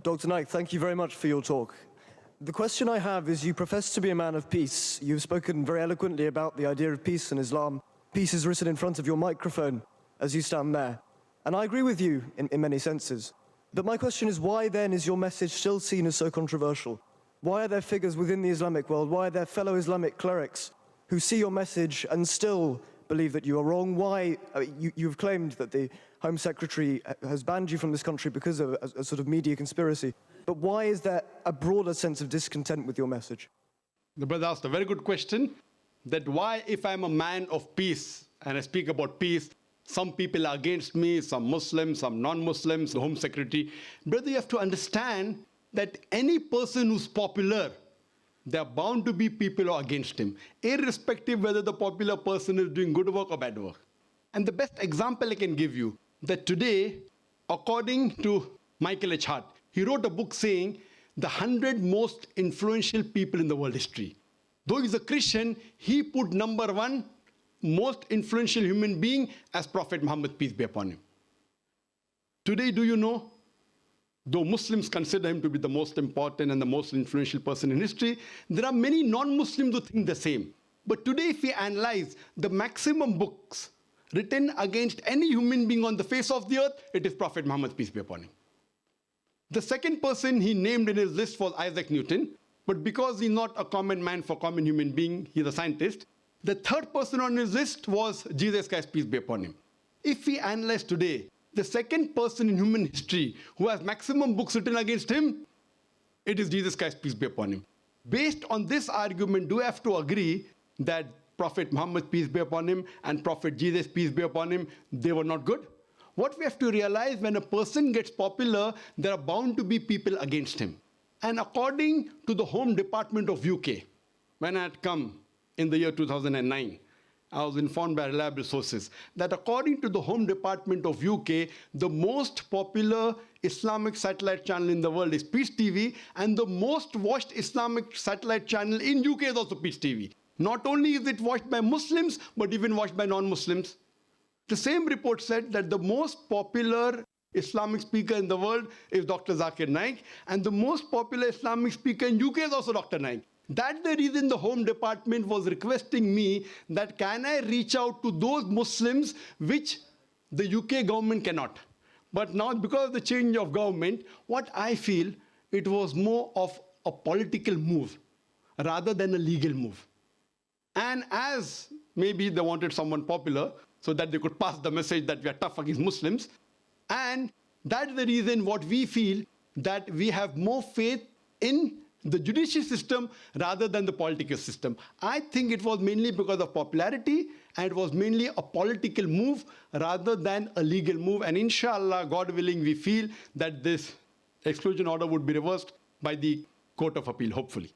Dr. Naik, thank you very much for your talk. The question I have is, you profess to be a man of peace. You've spoken very eloquently about the idea of peace in Islam. Peace is written in front of your microphone as you stand there. And I agree with you in many senses. But my question is, why then is your message still seen as so controversial? Why are there figures within the Islamic world, why are there fellow Islamic clerics who see your message and still believe that you are wrong? Why, you've claimed that the Home Secretary has banned you from this country because of a sort of media conspiracy. But why is there a broader sense of discontent with your message? The brother asked a very good question, that why, if I'm a man of peace and I speak about peace, some people are against me, some Muslims, some non-Muslims, the Home Secretary. Brother, you have to understand that any person who's popular, there are bound to be people who are against him, irrespective whether the popular person is doing good work or bad work. And the best example I can give you, that today, according to Michael H. Hart, he wrote a book saying the 100 most influential people in the world history. Though he's a Christian, he put number 1 most influential human being as Prophet Muhammad, peace be upon him. Today, do you know, though Muslims consider him to be the most important and the most influential person in history, there are many non-Muslims who think the same. But today, if we analyze the maximum books written against any human being on the face of the earth, it is Prophet Muhammad, peace be upon him. The second person he named in his list was Isaac Newton, but because he's not a common man for common human being, he's a scientist. The third person on his list was Jesus Christ, peace be upon him. If we analyze today, the second person in human history who has maximum books written against him, it is Jesus Christ, peace be upon him. Based on this argument, do we have to agree that Prophet Muhammad, peace be upon him, and Prophet Jesus, peace be upon him, they were not good? What we have to realize, when a person gets popular, there are bound to be people against him. And according to the Home Department of UK, when I had come in the year 2009, I was informed by reliable sources that according to the Home Department of UK, the most popular Islamic satellite channel in the world is Peace TV, and the most watched Islamic satellite channel in UK is also Peace TV. Not only is it watched by Muslims, but even watched by non-Muslims. The same report said that the most popular Islamic speaker in the world is Dr. Zakir Naik, and the most popular Islamic speaker in UK is also Dr. Naik. That's the reason the Home Department was requesting me that can I reach out to those Muslims which the UK government cannot. But now, because of the change of government, what I feel, it was more of a political move rather than a legal move. And as maybe they wanted someone popular so that they could pass the message that we are tough against Muslims, and that's the reason what we feel, that we have more faith in the judicial system rather than the political system. I think it was mainly because of popularity, and it was mainly a political move rather than a legal move. And inshallah, God willing, we feel that this exclusion order would be reversed by the Court of Appeal, hopefully.